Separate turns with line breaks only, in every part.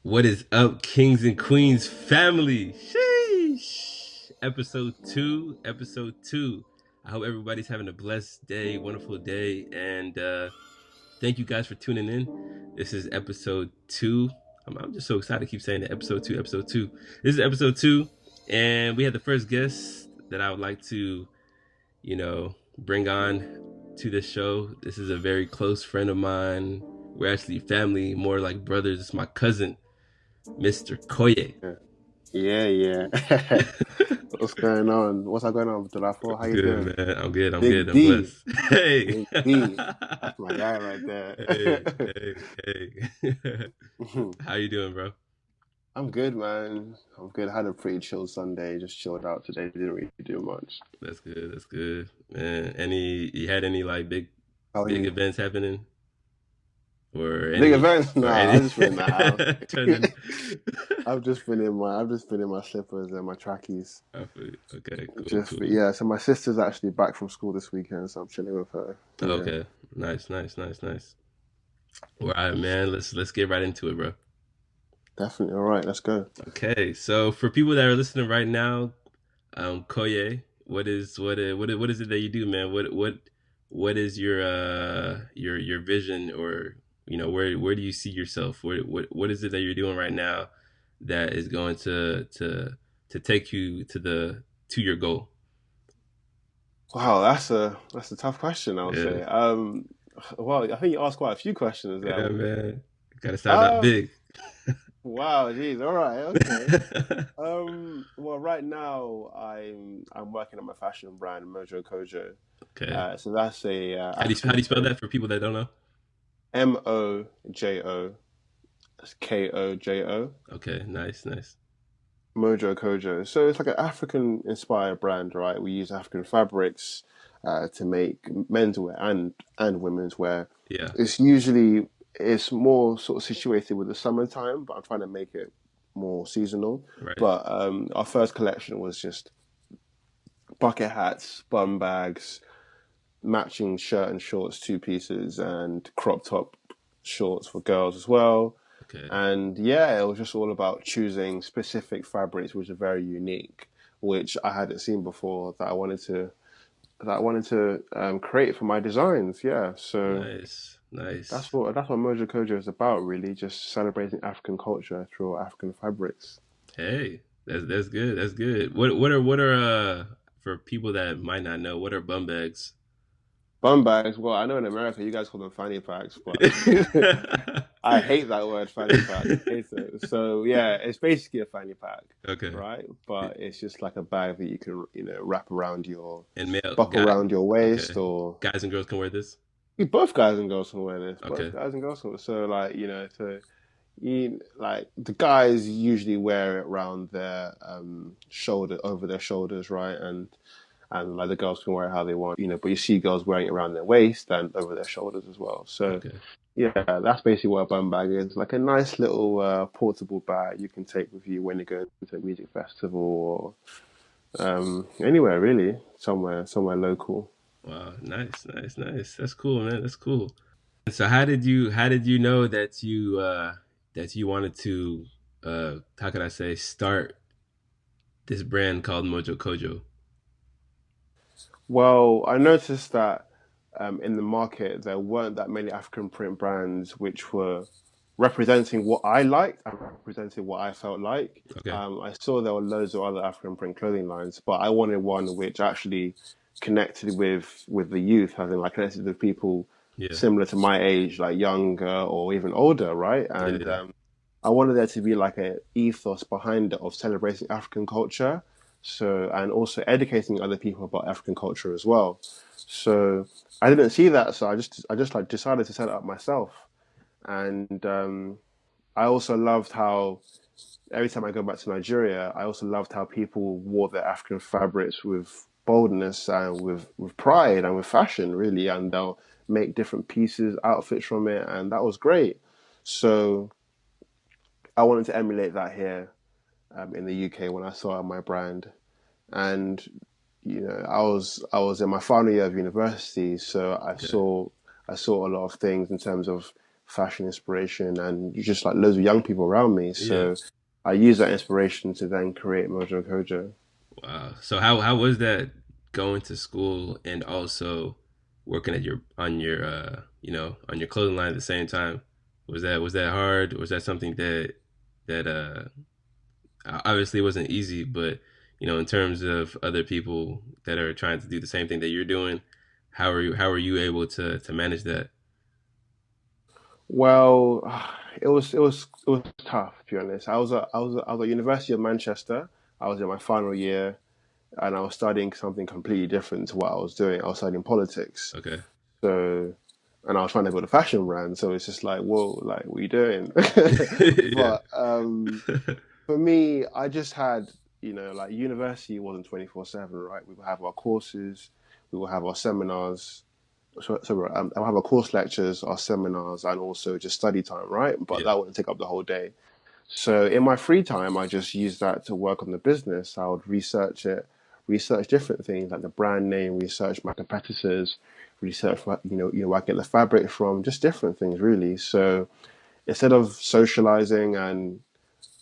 What is up, kings and queens family? Sheesh. Episode 2. I hope everybody's having a blessed day, wonderful day, and thank you guys for tuning in. This is episode 2. I'm just so excited to keep saying that. Episode 2, episode 2. This is episode 2, and we had the first guest that I would like to, bring on to this show. This is a very close friend of mine. We're actually family, more like brothers. It's my cousin, Mr. Koye.
Yeah, yeah. What's going on? What's going on, Abdullah? How
What's
you
good,
doing?
man? I'm good. I'm good.
Big
I'm
D.
blessed. Hey.
Big D. That's my guy right
Hey,
there.
hey. How you doing, bro?
I'm good, man. I'm good. I had a pretty chill Sunday. Just chilled out today. Didn't really do much.
That's good. That's good, man. You had any like big
How are
big
you?
events happening or
Big
any
event?
or
Nah,
any?
I've just been in the house.
Turning.
I've just been in my slippers and my trackies.
Okay. Cool.
Just, but
Cool.
yeah. So my sister's actually back from school this weekend, so I'm chilling with her. Yeah,
Okay. Nice. All right, man. Let's get right into it, bro.
definitely. All right, let's go.
Okay. So for people that are listening right now, Koye, what is it that you do, man? What is your vision, or where do you see yourself? What is it that you're doing right now that is going to take you to your goal?
Wow, that's a tough question, I would
Yeah,
say. Well, I think you asked quite a few questions there.
yeah, man. Gotta start out
Um,
big.
wow, geez, all right, okay. Well, right now I'm working on my fashion brand, Mojo Kojo.
Okay.
So that's a
How do you
African
spell
print,
that for people that don't know?
Mojo, that's Kojo,
Okay, nice.
Mojo Kojo. So it's like an African inspired brand, right? We use African fabrics to make men's wear and women's wear.
Yeah,
It's usually it's more sort of situated with the summertime, but I'm trying to make it more seasonal.
right.
But our first collection was just bucket hats, bum bags, matching shirt and shorts, two pieces, and crop top shorts for girls as well.
Okay.
And yeah, it was just all about choosing specific fabrics which are very unique, which I hadn't seen before that I wanted to create for my designs. Yeah, so
Nice.
that's what Mojo Kojo is about, really, just celebrating African culture through African fabrics.
Hey, that's good. That's good. What are for people that might not know, what are bum bags?
Bum bags, well, I know in America you guys call them fanny packs, but I hate that word fanny pack. I hate it. So yeah, it's basically a fanny pack,
Okay.
right? But it's just like a bag that you can, wrap around your,
And male
buckle
guy.
around your waist,
Okay.
or
Guys and girls can wear this.
both guys and girls can wear this. Both
Okay.
guys and girls can wear. So like, like the guys usually wear it around their shoulder, over their shoulders, right? And like the girls can wear it how they want, but you see girls wearing it around their waist and over their shoulders as well. So
Okay.
yeah, that's basically what a bum bag is. Like a nice little portable bag you can take with you when you go to a music festival or anywhere really, somewhere local.
Wow. Nice. That's cool, man. That's cool. So how did you know that you wanted to how could I say start this brand called Mojo Kojo?
Well, I noticed that in the market there weren't that many African print brands which were representing what I liked and representing what I felt like.
Okay.
I saw there were loads of other African print clothing lines, but I wanted one which actually connected with the youth, as in like connected with people
Yeah.
similar to my age, like younger or even older, right? And
Yeah.
I wanted there to be like a ethos behind it of celebrating African culture, so and also educating other people about African culture as well. So I didn't see that, so I just like decided to set it up myself. And I also loved how every time I go back to Nigeria, I also loved how people wore their African fabrics with boldness and with pride and with fashion, really, and they'll make different pieces, outfits from it, and that was great. So I wanted to emulate that here in the UK when I started my brand, and I was in my final year of university, so I
Okay.
saw I saw a lot of things in terms of fashion inspiration, and just like loads of young people around me.
Yeah.
So I use that inspiration to then create Mojo Kojo.
Wow. So how was that going to school and also working at your on your on your clothing line at the same time? Was that hard? Was that something that obviously it wasn't easy, but in terms of other people that are trying to do the same thing that you're doing, how are you able to manage that?
Well, it was tough to be honest. I was at University of Manchester. I was in my final year, and I was studying something completely different to what I was doing. I was studying politics.
Okay.
So, and I was trying to build a fashion brand. So it's just like, whoa, like, what are you doing?
Yeah.
But for me, I just had, like university wasn't 24/7, right? We would have our courses, we will have our seminars. I'll have our course lectures, our seminars, and also just study time, right? But
Yeah.
that wouldn't take up the whole day. So in my free time, I just used that to work on the business. I would research it, research different things like the brand name, research my competitors, research where I get the fabric from, just different things really. So instead of socializing and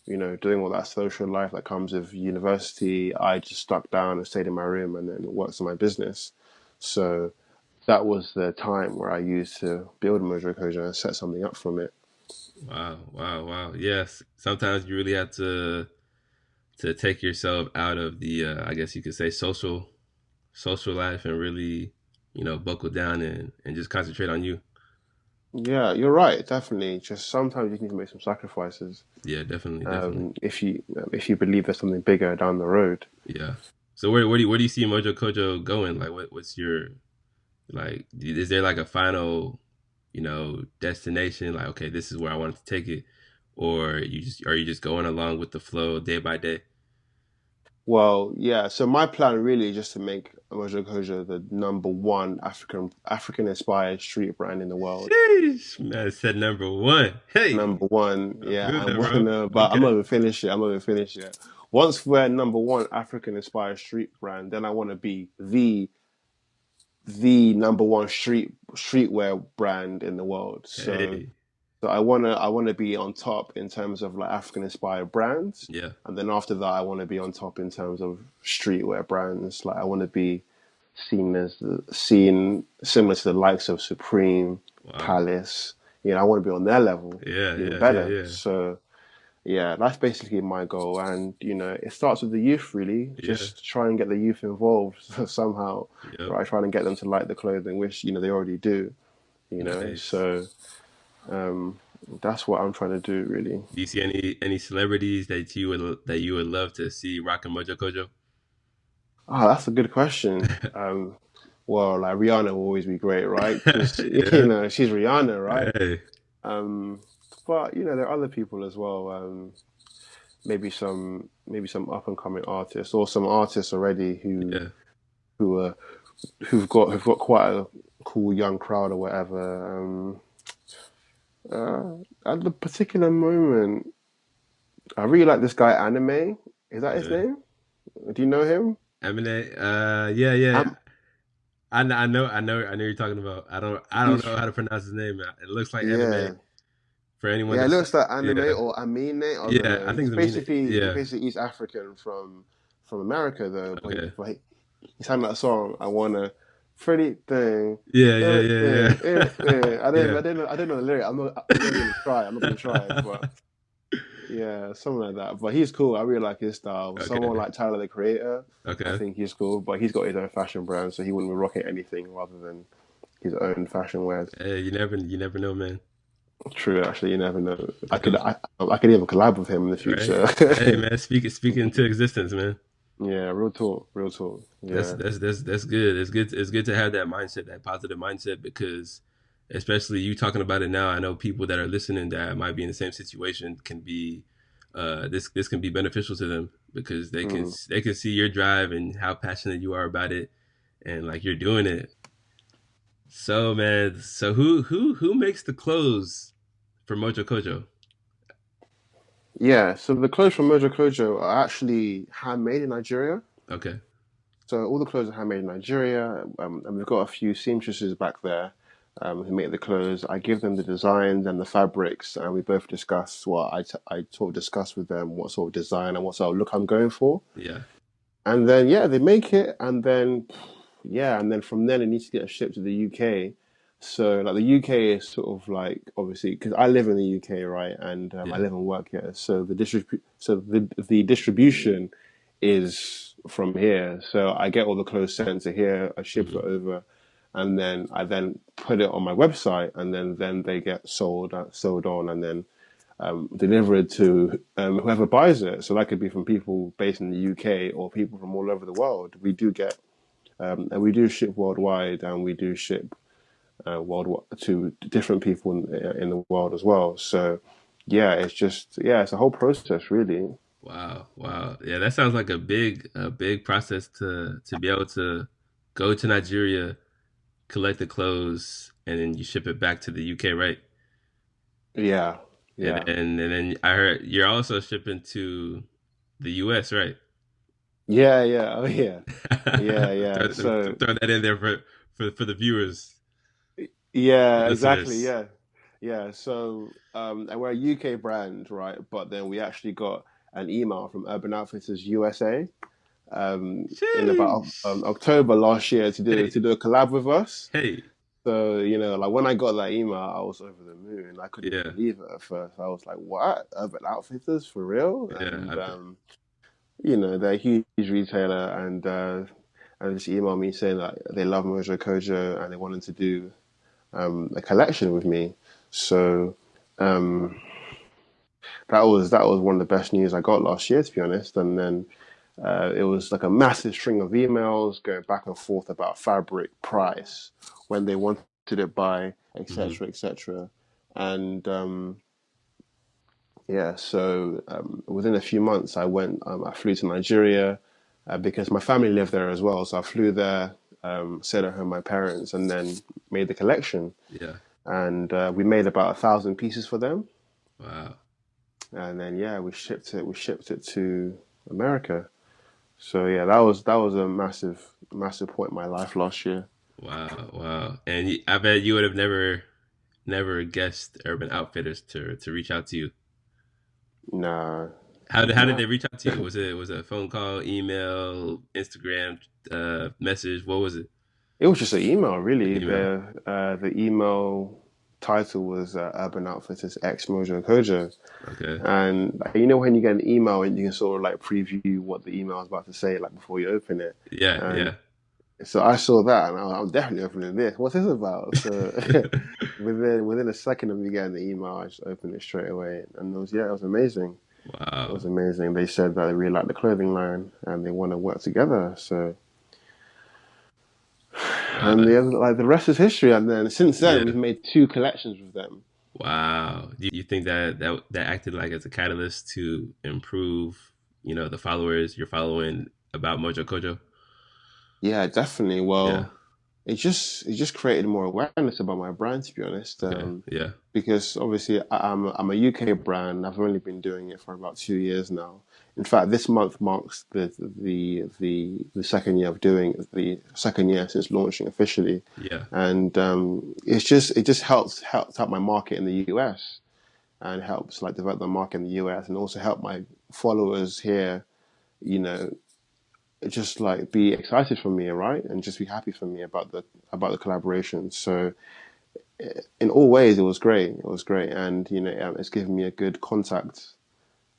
doing all that social life that comes with university, I just stuck down and stayed in my room and then worked on my business. So that was the time where I used to build Mojo Kojo and set something up from it.
Wow, wow, wow. Yes. Sometimes you really have to take yourself out of the I guess you could say social life and really, buckle down and just concentrate on you.
Yeah, you're right. Definitely. Just sometimes you need to make some sacrifices.
Yeah, definitely, definitely.
If you believe there's something bigger down the road.
Yeah. So where do you see Mojo Kojo going? Like what's your like is there like a final, destination like okay, this is where I want to take it or are you just going along with the flow day by day?
Well, yeah. So my plan really is just to make Mojo Kojo the number one African inspired street brand in the world.
Sheesh, man said number one. Hey,
Number one,
I
yeah.
feel
I
that, bro.
wanna, but I'm not
Okay.
even finished yet. I'm not even finished yet. Once we're number one African inspired street brand, then I want to be the number one streetwear brand in the world. So
Hey.
So I wanna be on top in terms of like African inspired brands,
Yeah.
and then after that I want to be on top in terms of streetwear brands. Like I want to be seen similar to the likes of Supreme,
Wow.
Palace. I want to be on their level,
Yeah,
even
yeah, yeah,
better.
yeah.
So yeah, that's basically my goal, and it starts with the youth really.
Yeah.
Just try and get the youth involved somehow,
Yep.
right? Trying to get them to like the clothing, which they already do.
Nice.
So um, that's what I'm trying to do, really.
Do you see any celebrities that you would love to see rocking Mojo Kojo?
Ah, that's a good question. Well, like Rihanna will always be great, right? Because
Yeah.
she's Rihanna, right?
Hey.
Um, but there are other people as well. Maybe some up and coming artists, or some artists already
Yeah.
who are who've got quite a cool young crowd or whatever. At the particular moment, I really like this guy Anime. Is that his
Yeah.
name? Do you know him?
Eminem. Yeah, yeah.
Um,
I know you're talking about. I don't
he's
know how to pronounce his name. It looks like anime
Yeah.
for anyone
Yeah, it
that's
looks like Anime
yeah.
or Amine. I don't
Yeah,
know.
I think
He's
it's Amina. Yeah.
basically East African from America though. But
Okay.
he sang that song. I wanna pretty thing.
Yeah, yeah, yeah, yeah.
I didn't
Yeah.
I didn't I didn't know the lyric. I'm not even gonna try. I'm not gonna try. But yeah, something like that. But he's cool. I really like his style. Someone
Okay.
like Tyler the Creator, I
Okay.
think he's cool. But he's got his own fashion brand, so he wouldn't be rocking anything rather than his own fashion wears.
Hey, you never know, man.
True, actually, you never know. I
It
could
goes
I could even collab with him in the
right.
future.
Hey, man, speaking into existence, man.
Yeah, real talk, real talk.
That's
Yeah.
that's that's that's good. It's good to have that mindset, that positive mindset, because especially you talking about it now, I know people that are listening that might be in the same situation can be this can be beneficial to them because they can
Mm.
they can see your drive and how passionate you are about it and like you're doing it. So man, so who makes the clothes for Mojo Kojo?
Yeah, so the clothes from Mojo Kojo are actually handmade in Nigeria.
Okay.
So all the clothes are handmade in Nigeria, and we've got a few seamstresses back there. who make the clothes. I give them the designs and the fabrics, and we both discuss I sort of discuss with them what sort of design and what sort of look I'm going for.
Yeah.
And then yeah, they make it, and then yeah, and then from then it needs to get shipped to the UK. So like the UK is sort of like obviously because I live in the UK, right, and I
Yeah.
live and work here. So the distribution is from here. So I get all the clothes sent to here, I ship it
Hmm.
over, and then I then put it on my website, and then they get sold on, and then delivered to whoever buys it. So that could be from people based in the UK or people from all over the world. We do get and we do ship worldwide, and we do ship worldwide to different people in the world as well. So yeah, it's a whole process really.
Wow. Wow. Yeah, that sounds like a big process to be able to go to Nigeria, collect the clothes, and then you ship it back to the UK, right?
Yeah,
And
yeah,
then I heard you're also shipping to the US, right?
yeah. Oh yeah, yeah, yeah. So
Throw that in there for the viewers, the
yeah, exactly.
listeners.
Yeah, yeah. So and we're a UK brand, right? But then we actually got an email from Urban Outfitters USA in about
Sheesh.
October last year
Hey,
to do a collab with us.
hey,
So, like when I got that email, I was over the moon. I couldn't even
yeah,
believe it at first. I was like, what? Urban Outfitters for real?
yeah.
And, they're a huge retailer, and they just emailed me saying that they love Mojo Kojo and they wanted to do a collection with me. So, um, that was one of the best news I got last year, to be honest. And then it was like a massive string of emails going back and forth about fabric price, when they wanted it by,
Hmm.
etc., etc. And yeah, so within a few months, I flew to Nigeria because my family lived there as well. So I flew there, stayed at home with my parents, and then made the collection.
Yeah.
And we made about 1,000 pieces for them.
Wow.
And then yeah, we shipped it. We shipped it to America. So yeah, that was a massive point in my life last year.
Wow. Wow. And I bet you would have never guessed Urban Outfitters to reach out to you.
Nah,
How did
nah.
they reach out to you? Was it a phone call, email, Instagram, message? What was it?
It was just an email,
An
really.
email.
The email title was Urban Outfitters X Mojo Kojo,
Okay.
and when you get an email and you can sort of like preview what the email is about to say, like before you open it,
Yeah.
and
Yeah.
so I saw that, and I'm definitely opening this. What's this about? So within a second of me getting the email, I just opened it straight away, and it was amazing. It was
Wow.
amazing. They said that they really like the clothing line and they want to work together. So, and
Wow.
the rest is history. And then since then, we've
Yeah.
made two collections with them.
Wow. Do you think that acted like as a catalyst to improve, the followers you're following about Mojo Kojo?
Yeah, definitely.
Yeah.
Well, it just created more awareness about my brand, to be honest.
Okay. Yeah.
Because obviously I'm a UK brand. I've only been doing it for about 2 years now. In fact, this month marks the second year of doing the second year since launching officially,
Yeah.
and it just helps out my market in the US, and helps like develop the market in the US, and also help my followers here, you know, just like be excited for me, right, and just be happy for me about the collaboration. So in all ways, it was great. It was great, and it's given me a good contact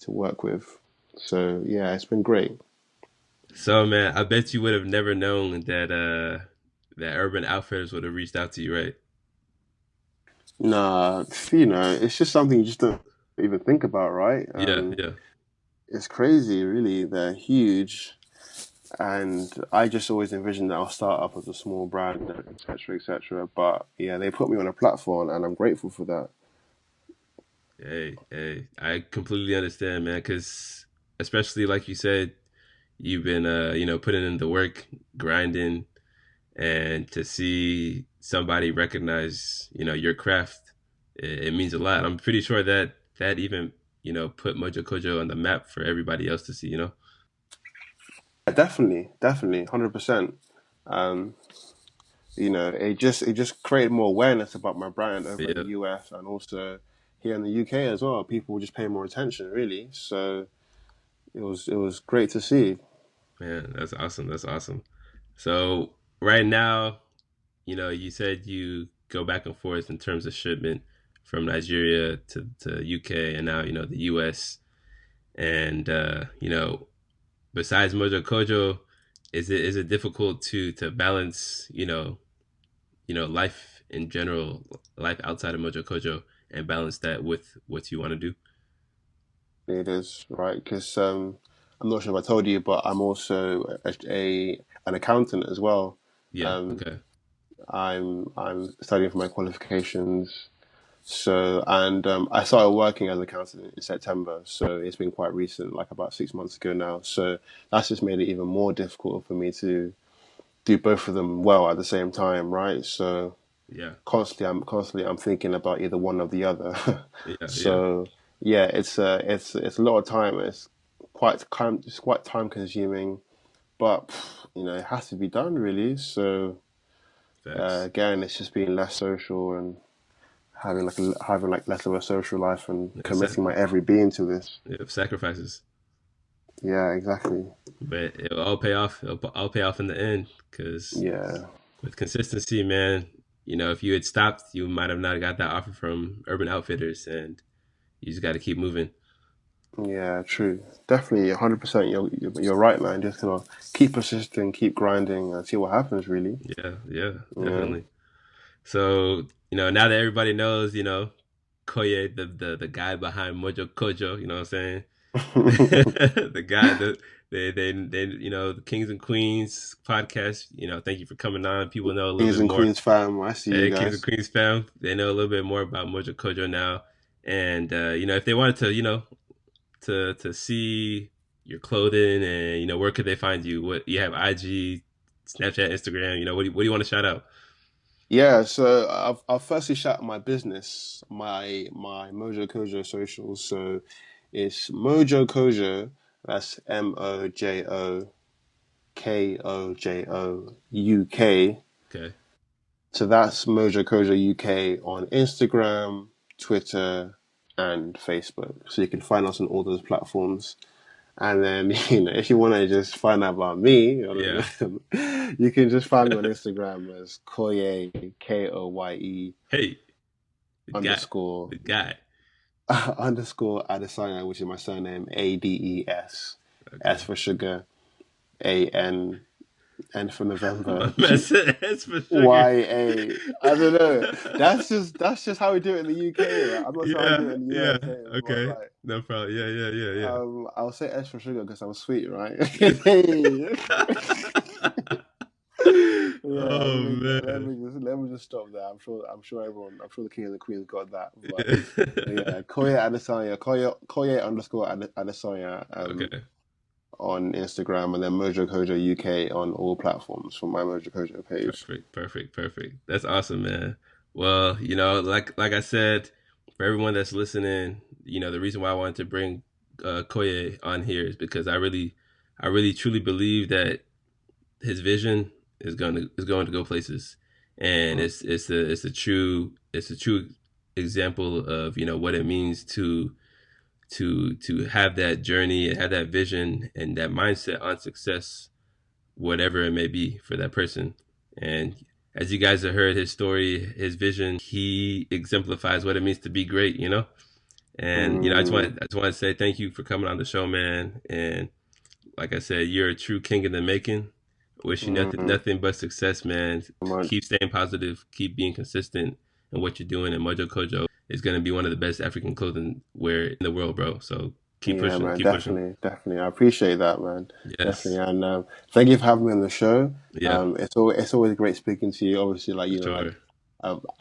to work with. So yeah, it's been great.
So man, I bet you would have never known that Urban Outfitters would have reached out to you, right?
Nah, it's just something you just don't even think about, right?
Yeah. Yeah.
It's crazy, really. They're huge, and I just always envisioned that I'll start up as a small brand, etc., etc. But yeah, they put me on a platform, and I'm grateful for that.
Hey, I completely understand, man. Because especially like you said, you've been putting in the work, grinding, and to see somebody recognize your craft, it means a lot. I'm pretty sure that even put Mojo Kojo on the map for everybody else to see.
Definitely, definitely, 100%. Um, it just created more awareness about my brand over in the
Yeah,
US and also here in the UK as well. People just pay more attention, really. So it was great to see.
man, that's awesome. That's awesome. So right now, you said you go back and forth in terms of shipment from Nigeria to UK and now, the US. And besides Mojo Kojo, is it difficult to balance, life in general, life outside of Mojo Kojo and balance that with what you want to do?
It is right because I'm not sure if I told you, but I'm also an accountant as well.
Yeah,
Um,
okay.
I'm studying for my qualifications. So, and I started working as an accountant in September. So it's been quite recent, like about 6 months ago now. So that's just made it even more difficult for me to do both of them well at the same time, right? So
Yeah.
constantly I'm thinking about either one or the other.
Yeah, yeah.
So yeah, it's a lot of time. It's quite time consuming, but it has to be done really. So
Facts.
again, it's just being less social and having like less of a social life and
Yeah,
committing my every being to this.
yeah, sacrifices.
Yeah, exactly.
But it'll all pay off. It'll all pay off in the end because
Yeah,
with consistency, man, if you had stopped, you might have not got that offer from Urban Outfitters, and you just got to keep moving.
yeah, true. Definitely, 100%. You're right, man. Just gonna keep persisting, keep grinding, and see what happens. Really.
Yeah, yeah,
Yeah.
definitely. So, now that everybody knows, Koye, the guy behind Mojo Kojo, you know what I'm saying? The guy that they the Kings and Queens podcast, thank you for coming on. People know a little
Kings
bit
and
more.
Queens fam, I see you
Hey, Kings and
guys.
Queens fam, they know a little bit more about Mojo Kojo now. And if they wanted to, to see your clothing and where could they find you? What you have IG, Snapchat, Instagram, what do you want to shout out?
Yeah, so I'll firstly shout out my business, my Mojo Kojo socials. So it's Mojo Kojo. That's MojoKojo UK.
Okay.
So that's Mojo Kojo UK on Instagram, Twitter, and Facebook. So you can find us on all those platforms. And then, if you want to just find out about me,
Yeah.
you can just find me on Instagram as Koye, Koye
Hey, the guy,
underscore
the guy.
underscore Adesanya, which is my surname, Ades, S
Okay.
for sugar, A N for
My
November,
man said S for sugar.
YA. I don't know. That's just how we do it in the UK, right? I'm not sure how you do
Yeah,
it in the
yeah.
USA, but
Okay.
like,
No problem. Yeah, yeah, yeah,
I'll say S for sugar because I'm sweet, right? Hey.
yeah.
Yeah,
Oh man.
let me just stop there. I'm sure the king and the queen's got that. But
Yeah.
yeah, Koye Adesanya, Koye underscore Adesanya
Okay.
on Instagram, and then Mojo Kojo UK on all platforms for my Mojo Kojo page.
Perfect, perfect, perfect. That's awesome, man. Well, like I said, for everyone that's listening, the reason why I wanted to bring Koye on here is because I really truly believe that his vision is going to go places, and
Mm,
it's a true example of what it means to have that journey and have that vision and that mindset on success, whatever it may be for that person. And as you guys have heard his story, his vision, he exemplifies what it means to be great, And
mm,
I just want to say thank you for coming on the show, man. And like I said, you're a true king in the making. Wish you
mm,
nothing but success, man.
much.
Keep staying positive, keep being consistent in what you're doing. And Mojo Kojo is gonna be one of the best African clothing wear in the world, bro. So keep
Yeah,
pushing,
man,
keep pushing.
definitely, definitely. I appreciate that, man. Definitely,
Yes,
and thank you for having me on the show.
yeah,
It's always great speaking to you. Obviously, like
for sure,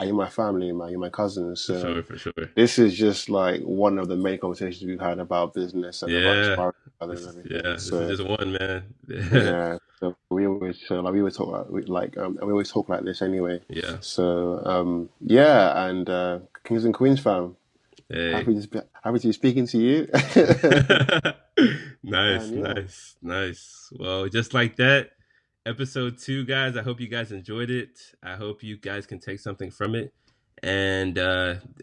you're my family, man. You're my cousins.
for
So
sure, for sure.
this is just like one of the many conversations we've had about business and about
Yeah,
inspiring each other and everything.
this is
So
just one, man.
yeah, so we always talk and we always talk like this anyway.
Yeah.
So yeah, and Kings and Queens fam,
Hey.
happy to be speaking to you.
Nice,
And yeah,
nice, nice. Well, just like that, episode 2, guys. I hope you guys enjoyed it. I hope you guys can take something from it, and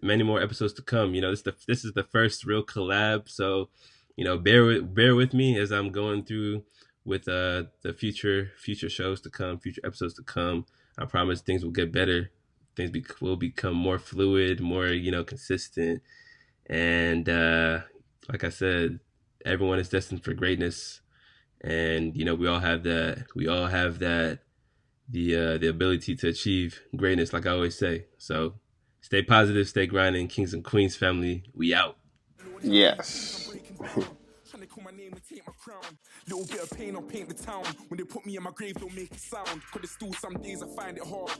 many more episodes to come. This is the first real collab, so bear with me as I'm going through with the future shows to come, future episodes to come. I promise things will get better. Will become more fluid, more consistent, and like I said, everyone is destined for greatness, and we all have that. We all have that the ability to achieve greatness, like I always say. So stay positive, stay grinding, Kings and Queens family. We out.
Yes.
Call my name and take my crown. Little bit of pain, I'll paint the town. When they put me in my grave, don't make a sound. Cause there's still some days I find it hard.